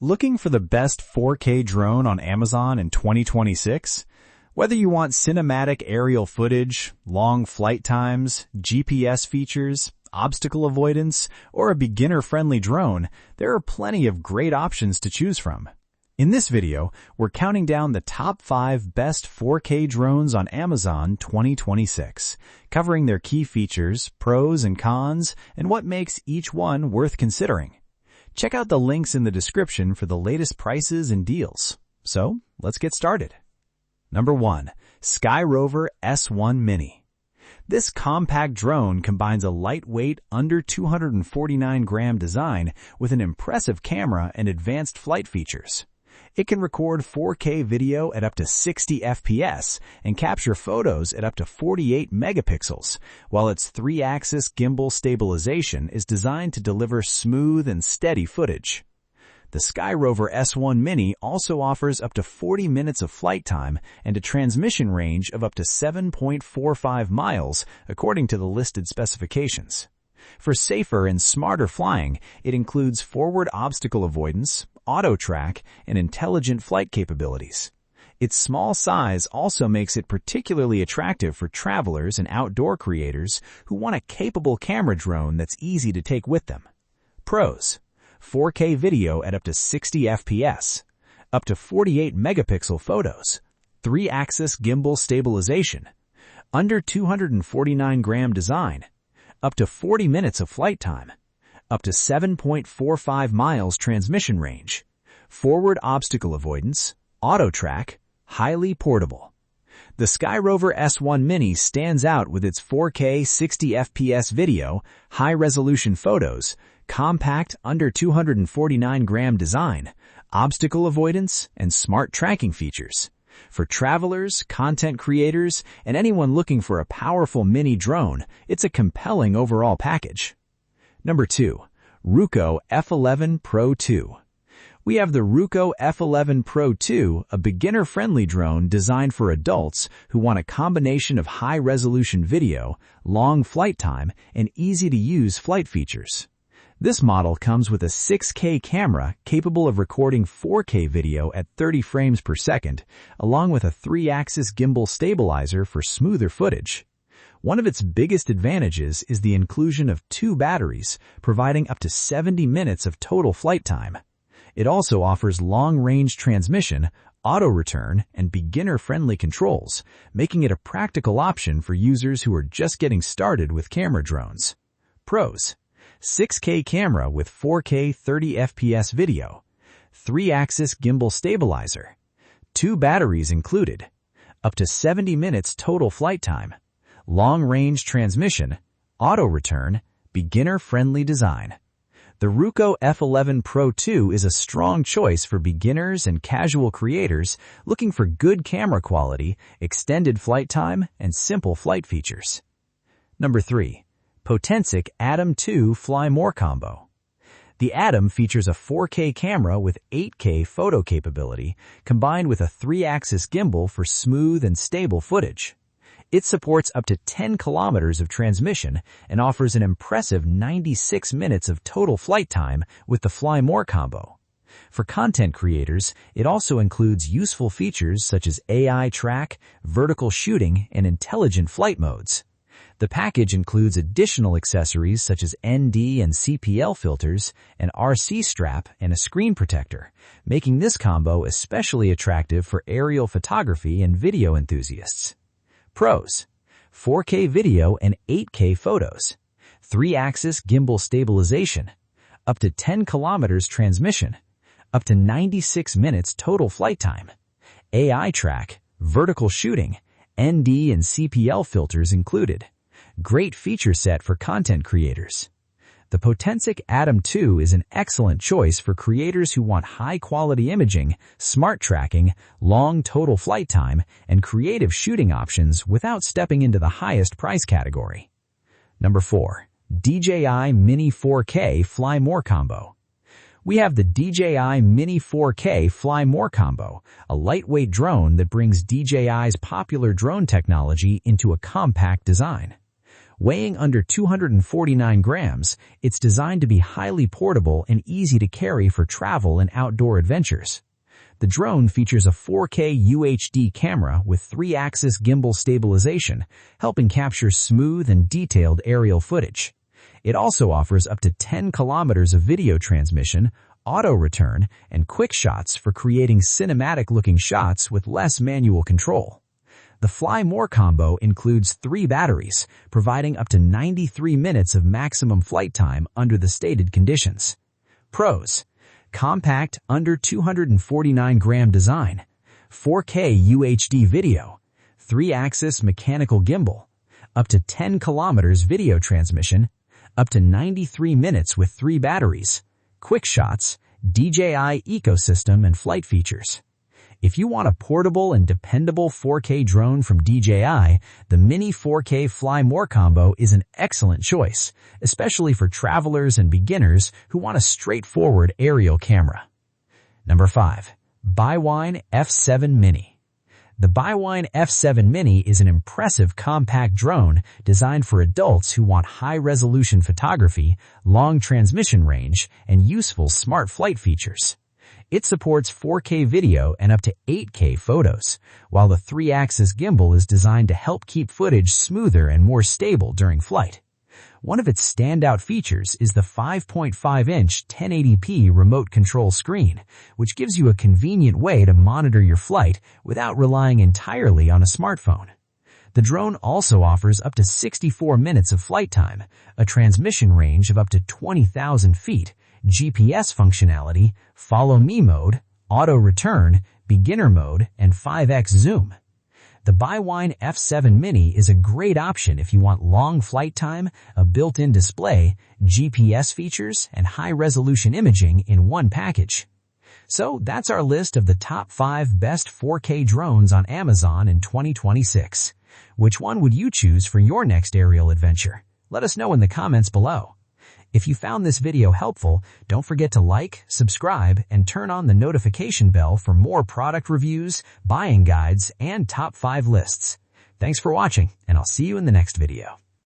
Looking for the best 4K drone on Amazon in 2026? Whether you want cinematic aerial footage, long flight times, GPS features, obstacle avoidance, or a beginner-friendly drone, there are plenty of great options to choose from. In this video, we're counting down the top 5 best 4K drones on Amazon 2026, covering their key features, pros and cons, and what makes each one worth considering. Check out the links in the description for the latest prices and deals. So, let's get started. Number 1. Skyrover S1 Mini. This compact drone combines a lightweight, under 249-gram design with an impressive camera and advanced flight features. It can record 4K video at up to 60 FPS and capture photos at up to 48 megapixels, while its 3-axis gimbal stabilization is designed to deliver smooth and steady footage. The Skyrover S1 Mini also offers up to 40 minutes of flight time and a transmission range of up to 7.45 miles, according to the listed specifications. For safer and smarter flying, it includes forward obstacle avoidance, auto track, and intelligent flight capabilities. Its small size also makes it particularly attractive for travelers and outdoor creators who want a capable camera drone that's easy to take with them. Pros: 4K video at up to 60 FPS, up to 48 megapixel photos, 3-axis gimbal stabilization, under 249-gram design, up to 40 minutes of flight time, up to 7.45 miles transmission range, forward obstacle avoidance, auto track, highly portable. The Skyrover S1 Mini stands out with its 4K 60 FPS video, high-resolution photos, compact under 249-gram design, obstacle avoidance, and smart tracking features. For travelers, content creators, and anyone looking for a powerful mini drone, it's a compelling overall package. Number 2. Ruko F11PRO 2. We have the Ruko F11PRO 2, a beginner-friendly drone designed for adults who want a combination of high-resolution video, long flight time, and easy-to-use flight features. This model comes with a 6K camera capable of recording 4K video at 30 frames per second, along with a 3-axis gimbal stabilizer for smoother footage. One of its biggest advantages is the inclusion of 2 batteries, providing up to 70 minutes of total flight time. It also offers long-range transmission, auto-return, and beginner-friendly controls, making it a practical option for users who are just getting started with camera drones. Pros: 6K camera with 4K 30 FPS video, 3-axis gimbal stabilizer, 2 batteries included, up to 70 minutes total flight time, long-range transmission, auto-return, beginner-friendly design. The Ruko F11PRO 2 is a strong choice for beginners and casual creators looking for good camera quality, extended flight time, and simple flight features. Number 3. Potensic ATOM 2 Fly More Combo. The ATOM features a 4K camera with 8K photo capability, combined with a 3-axis gimbal for smooth and stable footage. It supports up to 10 kilometers of transmission and offers an impressive 96 minutes of total flight time with the Fly More combo. For content creators, it also includes useful features such as AI track, vertical shooting, and intelligent flight modes. The package includes additional accessories such as ND and CPL filters, an RC strap, and a screen protector, making this combo especially attractive for aerial photography and video enthusiasts. Pros: 4K video and 8K photos, 3-axis gimbal stabilization, up to 10 kilometers transmission, up to 96 minutes total flight time, AI track, vertical shooting, ND and CPL filters included. Great feature set for content creators. The Potensic ATOM 2 is an excellent choice for creators who want high-quality imaging, smart tracking, long total flight time, and creative shooting options without stepping into the highest price category. Number 4. DJI Mini 4K Fly More Combo. We have the DJI Mini 4K Fly More Combo, a lightweight drone that brings DJI's popular drone technology into a compact design. Weighing under 249 grams, it's designed to be highly portable and easy to carry for travel and outdoor adventures. The drone features a 4K UHD camera with 3-axis gimbal stabilization, helping capture smooth and detailed aerial footage. It also offers up to 10 kilometers of video transmission, auto return, and quick shots for creating cinematic-looking shots with less manual control. The Fly More combo includes 3 batteries, providing up to 93 minutes of maximum flight time under the stated conditions. Pros: compact, under 249-gram design, 4K UHD video, 3-axis mechanical gimbal, up to 10 kilometers video transmission, up to 93 minutes with 3 batteries, quick shots, DJI ecosystem and flight features. If you want a portable and dependable 4K drone from DJI, the Mini 4K Fly More combo is an excellent choice, especially for travelers and beginners who want a straightforward aerial camera. Number 5. Bwine F7MINI. The Bwine F7MINI is an impressive compact drone designed for adults who want high-resolution photography, long transmission range, and useful smart flight features. It supports 4K video and up to 8K photos, while the 3-axis gimbal is designed to help keep footage smoother and more stable during flight. One of its standout features is the 5.5-inch 1080p remote control screen, which gives you a convenient way to monitor your flight without relying entirely on a smartphone. The drone also offers up to 64 minutes of flight time, a transmission range of up to 20,000 feet, GPS functionality, Follow Me mode, auto return, beginner mode, and 5x zoom. The Bwine F7MINI is a great option if you want long flight time, a built-in display, GPS features, and high-resolution imaging in one package. So that's our list of the top 5 best 4K drones on Amazon in 2026. Which one would you choose for your next aerial adventure? Let us know in the comments below. If you found this video helpful, don't forget to like, subscribe, and turn on the notification bell for more product reviews, buying guides, and top 5 lists. Thanks for watching, and I'll see you in the next video.